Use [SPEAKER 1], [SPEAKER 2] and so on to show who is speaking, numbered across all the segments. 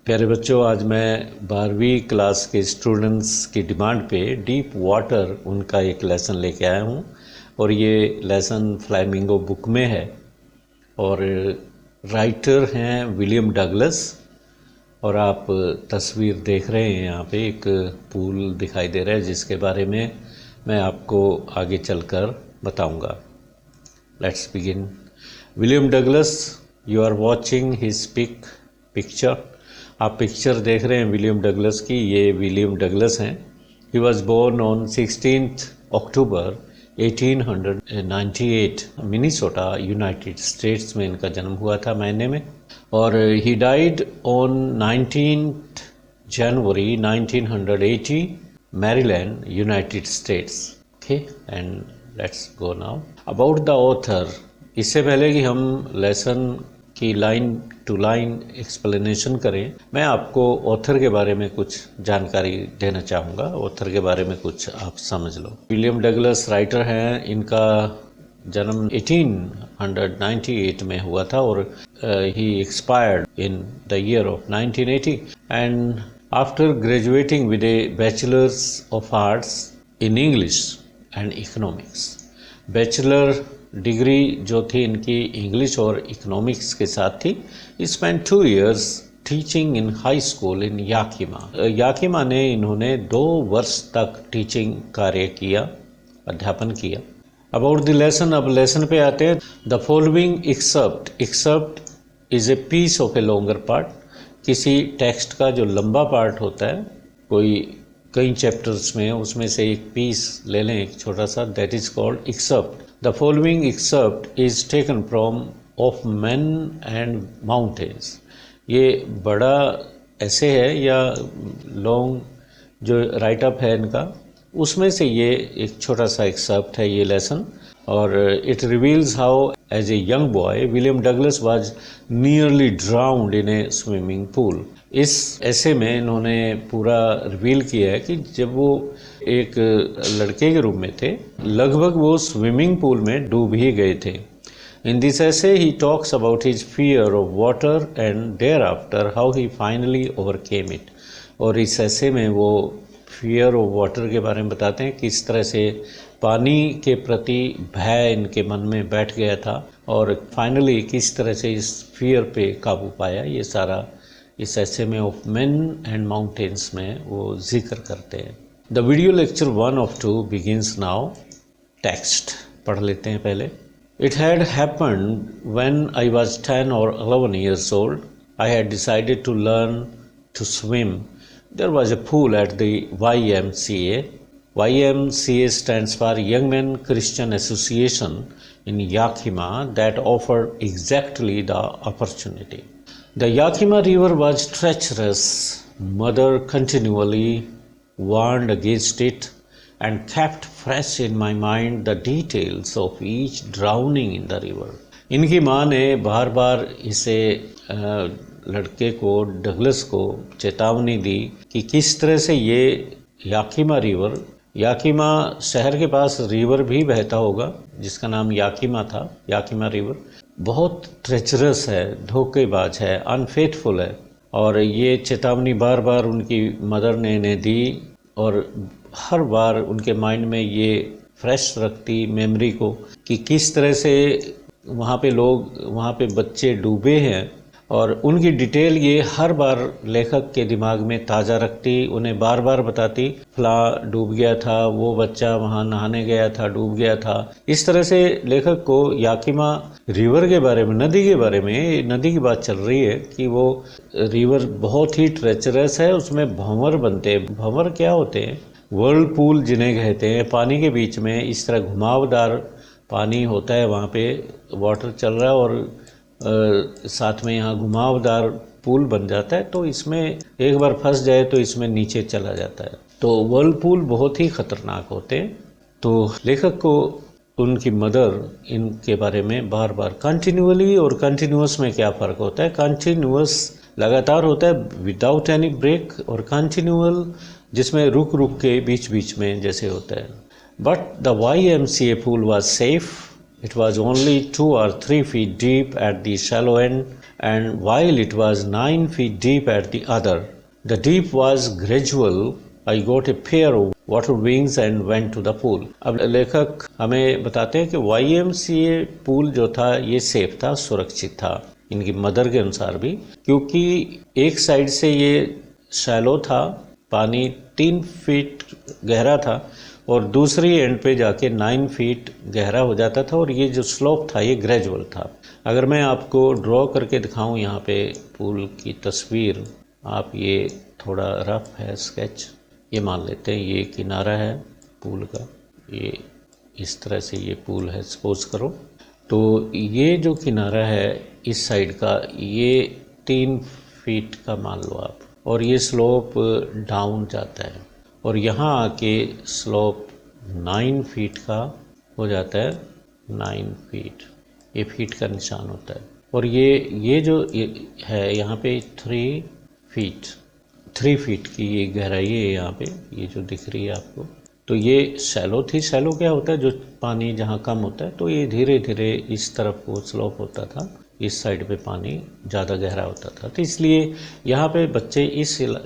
[SPEAKER 1] प्यारे बच्चों, आज मैं 12वीं क्लास के स्टूडेंट्स की डिमांड पे डीप वाटर उनका एक लेसन लेके आया हूँ और ये लेसन फ्लैमिंगो बुक में है और राइटर हैं विलियम डगलस। और आप तस्वीर देख रहे हैं, यहाँ पे एक पूल दिखाई दे रहा है जिसके बारे में मैं आपको आगे चलकर बताऊंगा। Let's begin. William Douglas, you are watching his picture. आप पिक्चर देख रहे हैं विलियम डगलस की। ये विलियम डगलस हैं। He was born on 16 October 1898 Minnesota, United States में इनका जन्म हुआ था महीने में। और he died on 19 January 1980 Maryland, United States. Okay, and let's go now about the author. इससे पहले कि हम लेसन की लाइन टू लाइन एक्सप्लेनेशन करें, मैं आपको ऑथर के बारे में कुछ जानकारी देना चाहूँगा। ऑथर के बारे में कुछ आप समझ लो। विलियम डगलस राइटर हैं। इनका जन्म 1898 में हुआ था और ही expired in the year of 1980 and after graduating with a bachelor's of arts in English and economics. Bachelor degree जो थी इनकी इंग्लिश और इकोनॉमिक्स के साथ थी। Spend 2 years teaching in high school in Yakima. Yakima ने इन्होंने 2 वर्ष तक टीचिंग कार्य किया, अध्यापन किया। अबाउट द लेसन, अब लेसन पे आते हैं। The following excerpt is a piece of a longer part. किसी टेक्स्ट का जो लंबा पार्ट होता है, कोई कई चैप्टर्स में, उसमें से एक पीस ले लें, एक छोटा सा, that is called excerpt. The following excerpt is taken from of men and mountains। ये बड़ा ऐसे है या लॉन्ग जो राइट अप है इनका, उसमें से ये एक छोटा सा एक्सेप्ट है ये लेसन। और it reveals how as a young boy William Douglas was nearly drowned in a swimming pool. इस ऐसे में इन्होंने पूरा रिवील किया है कि जब वो एक लड़के के रूप में थे, लगभग वो स्विमिंग पूल में डूब ही गए थे। इन दिस ऐसे ही talks about his fear of water and thereafter how he finally overcame it. और इस ऐसे में वो फियर ऑफ वाटर के बारे में बताते हैं, किस तरह से पानी के प्रति भय इनके मन में बैठ गया था और फाइनली किस तरह से इस फियर पे काबू पाया। ये सारा इस ऐसे में ऑफ मेन एंड माउंटेन्स में वो जिक्र करते हैं। The video lecture 1 of 2 begins now. Text पढ़ लेते हैं पहले। It had happened when I was 10 or 11 years old, I had decided to learn to swim. There was a pool at the YMCA. YMCA stands for Young Men Christian Association in Yakima that offered exactly the opportunity. The Yakima River was treacherous. Mother continually warned against it and kept fresh in my mind the details of each drowning in the river. इनकी माँ ने बार बार इसे लड़के को, Douglas को चेतावनी दी कि किस तरह से ये याकिमा रिवर, याकिमा शहर के पास रिवर भी बहता होगा जिसका नाम याकिमा था, याकिमा रिवर बहुत ट्रेचरस है, धोखेबाज है, अनफेथफुल है। और ये चेतावनी बार बार उनकी मदर ने इन्हें दी और हर बार उनके माइंड में ये फ्रेश रखती मेमोरी को कि किस तरह से वहाँ पे लोग, वहाँ पे बच्चे डूबे हैं और उनकी डिटेल ये हर बार लेखक के दिमाग में ताज़ा रखती, उन्हें बार बार बताती, फला डूब गया था, वो बच्चा वहाँ नहाने गया था, डूब गया था। इस तरह से लेखक को याकिमा रिवर के बारे में, नदी के बारे में, नदी की बात चल रही है कि वो रिवर बहुत ही ट्रेचरस है, उसमें भंवर बनते हैं। भंवर क्या होते हैं? वर्लपूल जिन्हें कहते हैं। पानी के बीच में इस तरह घुमावदार पानी होता है, वहाँ पे वाटर चल रहा है और साथ में यहाँ घुमावदार पूल बन जाता है, तो इसमें एक बार फंस जाए तो इसमें नीचे चला जाता है। तो वर्लपूल बहुत ही खतरनाक होते हैं। तो लेखक को उनकी मदर इनके बारे में बार बार, कंटिन्यूअली और कंटिन्यूअस में क्या फ़र्क होता है? कंटिन्यूअस लगातार होता है विदाउट एनी ब्रेक, और कंटिन्यूअल जिसमें रुक रुक के बीच बीच में जैसे होता है। But the YMCA pool was safe. It was only 2 or 3 feet deep at the shallow end and while it was 9 feet deep at the other, the deep was gradual. I got a pair of water wings and went to the pool. अब लेखक हमें बताते हैं कि YMCA pool जो था ये safe था, सुरक्षित था इनकी मदर के अनुसार भी, क्योंकि एक साइड से ये शैलो था, पानी 3 फीट गहरा था और दूसरी एंड पे जाके 9 फीट गहरा हो जाता था और ये जो स्लोप था ये ग्रेजुअल था। अगर मैं आपको ड्रॉ करके दिखाऊं यहाँ पे पूल की तस्वीर, आप ये थोड़ा रफ है स्केच, ये मान लेते हैं ये किनारा है पूल का, ये इस तरह से ये पूल है सपोज करो, तो ये जो किनारा है इस साइड का ये 3 फीट का मान लो आप, और ये स्लोप डाउन जाता है और यहाँ आके स्लोप 9 फीट का हो जाता है, 9 फीट, ये फीट का निशान होता है। और ये जो है यहाँ पे 3 फीट की ये गहराई है यहाँ पे, ये जो दिख रही है आपको, तो ये शैलो थी। शैलो क्या होता है, जो पानी जहाँ कम होता है तो ये धीरे धीरे इस तरफ को स्लोप होता था, इस साइड पे पानी ज़्यादा गहरा होता था, तो इसलिए यहाँ पे बच्चे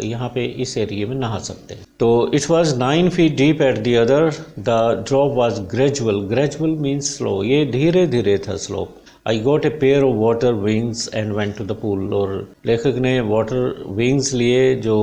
[SPEAKER 1] यहाँ पे इस एरिया में नहा सकते हैं। तो it was 9 feet deep at the other, the drop was gradual means slow, ये धीरे धीरे था slope. I got a pair of water wings and went to the pool, और लेखक ने वाटर विंग्स लिए, जो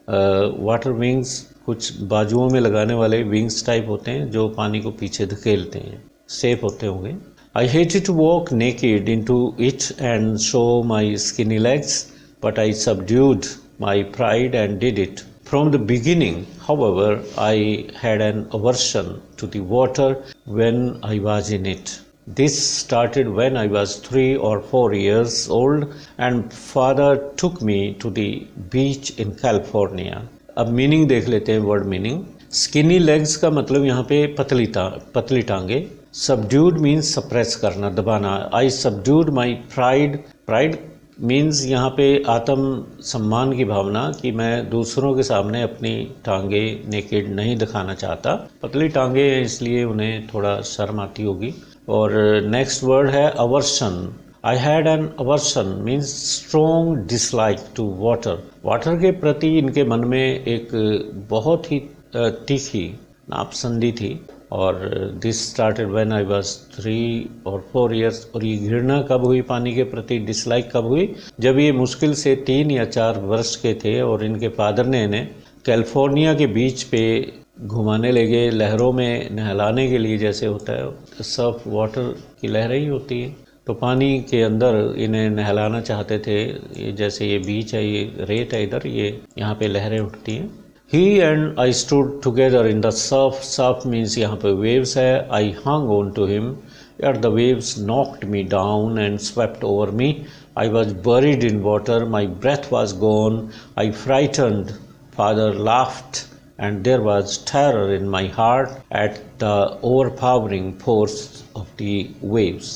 [SPEAKER 1] वाटर विंग्स कुछ बाजुओं में लगाने वाले विंग्स टाइप होते हैं जो पानी को पीछे धकेलते हैं, सेफ होते होंगे। I hated to walk naked into it and show my skinny legs, but I subdued my pride and did it. From the beginning, however, I had an aversion to the water when I was in it. This started when I was 3 or 4 years old and father took me to the beach in California. अब meaning देख लेते हैं, word meaning. Skinny legs का मतलब यहाँ पे पतली टांगे। सबड्यूड मीन्स सप्रेस करना, दबाना। आई सबड्यूड माई प्राइड मीन्स यहाँ पे आत्म सम्मान की भावना, कि मैं दूसरों के सामने अपनी टांगे नेकेड नहीं दिखाना चाहता। पतली टांगे हैं इसलिए उन्हें थोड़ा शर्म आती होगी। और नेक्स्ट वर्ड है aversion. I had an aversion means strong dislike to water. Water के प्रति इनके मन में एक बहुत ही तीखी नापसंदी थी। और this started when I was 3 or 4 years। और ये घृणा कब हुई पानी के प्रति, डिसलाइक कब हुई, जब ये मुश्किल से 3 या 4 वर्ष के थे और इनके फादर ने इन्हें कैलिफोर्निया के बीच पे घुमाने ले गए, लहरों में नहलाने के लिए। जैसे होता है सर्फ वाटर की लहरें ही होती है, तो पानी के अंदर इन्हें नहलाना चाहते थे। ये जैसे ये बीच है, ये रेत है इधर, ये यहाँ पे लहरें उठती हैं। He and I stood together in the surf. Surf means यहाँ पे waves है। I hung on to him, yet the waves knocked me down and swept over me. I was buried in water. My breath was gone. I frightened. Father laughed, and there was terror in my heart at the overpowering force of the waves.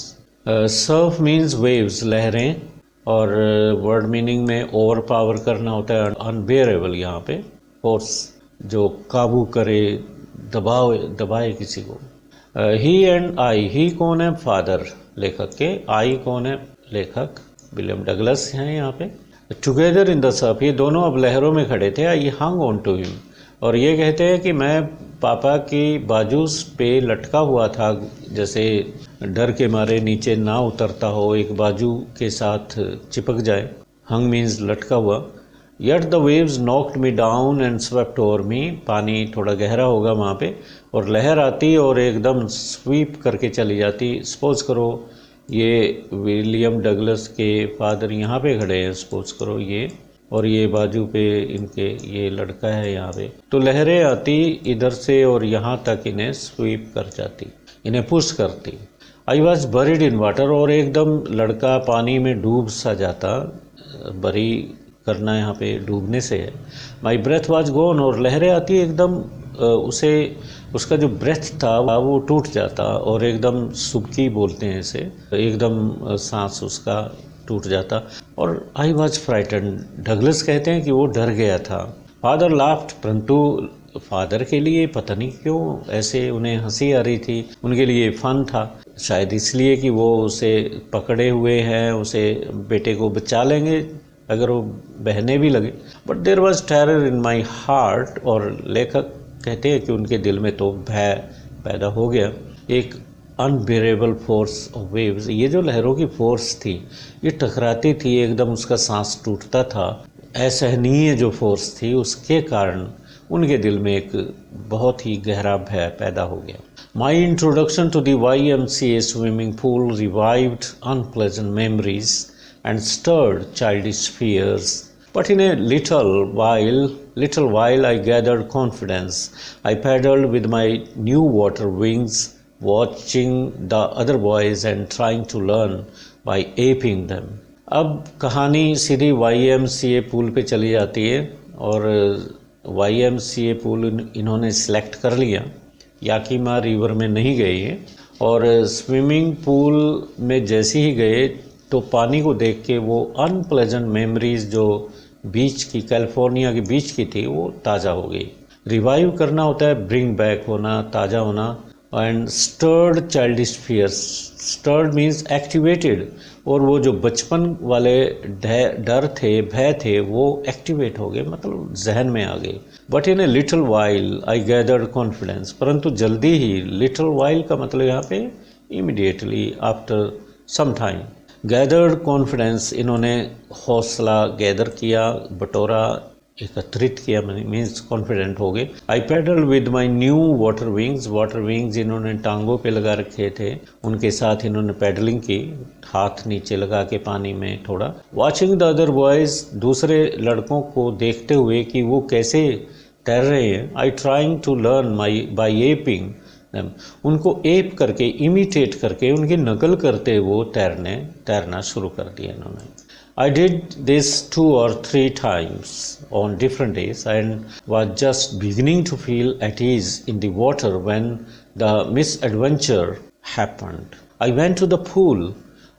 [SPEAKER 1] Surf means waves, लहरें, और word meaning में overpower करना होता है unbearable यहाँ पे। Force जो काबू करे, दबाए किसी को। ही एंड आई, ही कौन है, फादर लेखक के, आई कौन है, लेखक विलियम डगलस हैं यहाँ पे। टुगेदर इन द सर्फ, ये दोनों अब लहरों में खड़े थे। आई हंग ऑन टू हिम, और ये कहते हैं कि मैं पापा की बाजू पे लटका हुआ था, जैसे डर के मारे नीचे ना उतरता हो, एक बाजू के साथ चिपक जाए। हंग मीन्स लटका हुआ। Yet the waves knocked me down and swept over me. पानी थोड़ा गहरा होगा वहाँ पे, और लहर आती और एकदम स्वीप करके चली जाती। सपोज करो ये विलियम डगलस के फादर यहाँ पे खड़े हैं, सपोज करो ये, और ये बाजू पे इनके ये लड़का है यहाँ पे, तो लहरें आती इधर से और यहाँ तक इन्हें स्वीप कर जाती, इन्हें पुश करती। I was buried in water, और एकदम लड़का पानी में डूब सा जाता। बरी करना यहाँ पे डूबने से है। माई ब्रेथ वॉज गोन, और लहरें आती एकदम उसे, उसका जो ब्रेथ था वो टूट जाता, और एकदम सुबकी बोलते हैं इसे, एकदम सांस उसका टूट जाता। और आई वॉज फ्राइटन, डगलस कहते हैं कि वो डर गया था। फादर लाफ्ट, परंतु फादर के लिए पता नहीं क्यों ऐसे उन्हें हंसी आ रही थी, उनके लिए फन था, शायद इसलिए कि वो उसे पकड़े हुए हैं, उसे बेटे को बचा लेंगे अगर वो बहने भी लगे। But there was terror in my heart, और लेखक कहते हैं कि उनके दिल में तो भय पैदा हो गया। एक अनबेरेबल फोर्स ऑफ वेव्स, ये जो लहरों की फोर्स थी, ये टकराती थी, एकदम उसका सांस टूटता था, असहनीय जो फोर्स थी उसके कारण उनके दिल में एक बहुत ही गहरा भय पैदा हो गया। My introduction to the YMCA swimming pool revived unpleasant memories and stirred childish fears. But in a little while I gathered confidence. I paddled with my new water wings, watching the other boys and trying to learn by aping them. अब कहानी सीधी YMCA pool पे चली जाती है और YMCA pool इन्होंने select कर लिया। याकीमा रिवर में नहीं गए ये, और स्विमिंग पूल में जैसे ही गए तो पानी को देख के वो अनप्लेजेंट मेमोरीज जो बीच की, कैलिफोर्निया की बीच की थी, वो ताज़ा हो गई। रिवाइव करना होता है ब्रिंग बैक होना, ताज़ा होना। And stirred childish fears, stirred means activated, और वो जो बचपन वाले डर थे, भय थे, वो एक्टिवेट हो गए, मतलब जहन में आ गए। But in a little while I gathered confidence, परंतु जल्दी ही, लिटिल वाइल का मतलब यहाँ पे immediately, after some time. Gathered confidence, इन्होंने हौसला गैदर किया, बटोरा, एकत्रित किया, मीन्स कॉन्फिडेंट हो गए। I paddle with my new water wings, water wings इन्होंने टांगों पे लगा रखे थे, उनके साथ इन्होंने पैडलिंग की, हाथ नीचे लगा के पानी में थोड़ा। वॉचिंग द अदर बॉयज़, दूसरे लड़कों को देखते हुए कि वो कैसे तैर रहे हैं। I trying to learn by aping, उनको एप करके, इमिटेट करके, उनकी नकल करते वो तैरना शुरू कर दिया इन्होंने। I did this 2 or 3 times on different days and was just beginning to feel at ease in the water when the misadventure happened. I went to the pool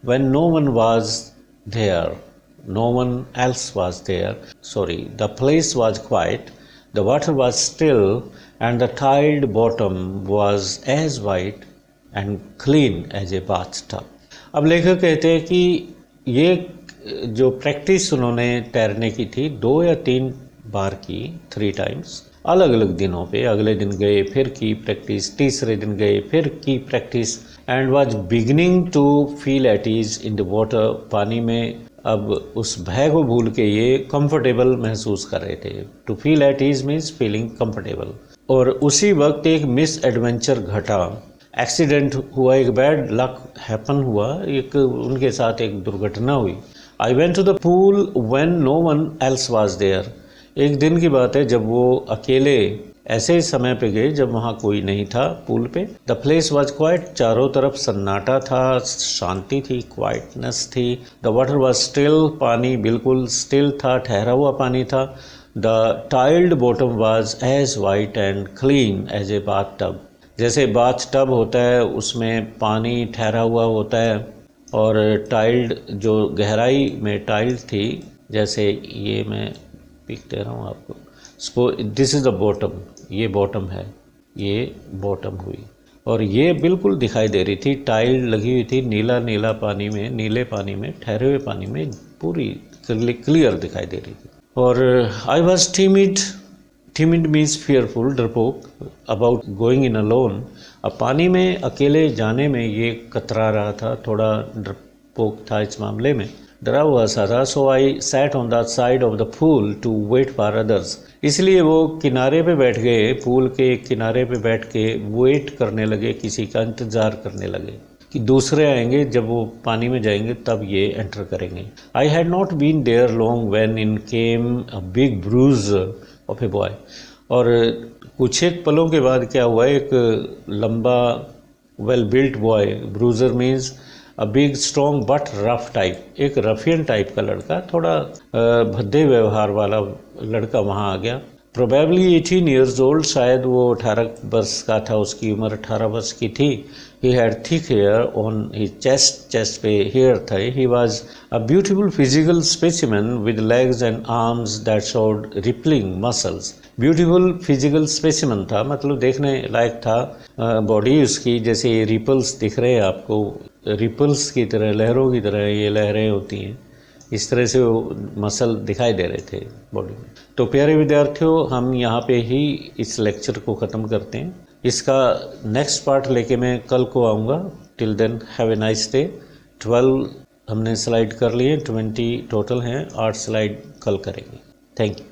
[SPEAKER 1] when no one was there. No one else was there. The place was quiet. The water was still and the tiled bottom was as white and clean as a bathtub. अब लेखक कहते हैं कि ये जो practice उन्होंने तैरने की थी 2 या 3 बार की, 3 times, अलग अलग दिनों पे, अगले दिन गए फिर की प्रैक्टिस, तीसरे दिन गए फिर की practice, and was beginning to feel at ease in the water, पानी में अब उस भय को भूल के ये कंफर्टेबल महसूस कर रहे थे। To feel at ease means feeling comfortable. और उसी वक्त एक मिस एडवेंचर घटा, एक्सीडेंट हुआ, एक बैड लक हैपन हुआ, एक उनके साथ एक दुर्घटना हुई। I went to the pool when no one else was there, एक दिन की बात है जब वो अकेले ऐसे समय पे गए जब वहाँ कोई नहीं था पूल पे। द प्लेस वाज क्वाइट, चारों तरफ सन्नाटा था, शांति थी, क्वाइटनेस थी। द वाटर वाज स्टिल, पानी बिल्कुल स्टिल था, ठहरा हुआ पानी था। The tiled bottom was as white and clean as a bath tub, जैसे बाथ टब होता है उसमें पानी ठहरा हुआ होता है, और टाइल्ड जो गहराई में टाइल्ड थी, जैसे ये मैं पिक दे रहा हूँ आपको, इसको दिस इज़ द बॉटम, ये बॉटम है, ये बॉटम हुई, और ये बिल्कुल दिखाई दे रही थी, टाइल लगी हुई थी, नीला नीला पानी में, नीले पानी में, ठहरे हुए पानी में, पूरी क्लियर दिखाई दे रही थी। और I was timid means fearful, डरपोक, अबाउट गोइंग इन अलोन, अब पानी में अकेले जाने में ये कतरा रहा था, थोड़ा डरपोक था इस मामले में, डरा हुआ सा था। So I sat on the side of the pool to wait for others, इसलिए वो किनारे पे बैठ गए, पूल के किनारे पे बैठ के वेट करने लगे, किसी का इंतज़ार करने लगे कि दूसरे आएंगे, जब वो पानी में जाएंगे तब ये एंटर करेंगे। I had not been there long when in came a big bruiser of a boy, और कुछ एक पलों के बाद क्या हुआ, एक लंबा well built boy, bruiser means a big strong but rough type, एक रफियन टाइप का लड़का, थोड़ा भद्दे व्यवहार वाला लड़का वहाँ आ गया। प्रोबेबली 18 years old, शायद वो 18 वर्ष का था, उसकी उम्र 18 वर्ष की थी। He had thick hair on his chest पे hair थे. He was a beautiful physical specimen with legs and arms that showed rippling muscles. Beautiful physical specimen था, मतलब देखने लायक था. बॉडी उसकी जैसे रिपल्स दिख रहे हैं आपको, रिपल्स की तरह, लहरों की तरह ये लहरें होती हैं, इस तरह से वो मसल दिखाई दे रहे थे बॉडी में. तो प्यारे विद्यार्थियों, हम यहाँ पे ही इस लेक्चर को ख़त्म करते हैं. इसका नेक्स्ट पार्ट लेके मैं कल को आऊँगा. Till then have a nice day. 12 हमने स्लाइड कर लिए, 20 टोटल हैं, 8 स्लाइड कल करेंगे. Thank you.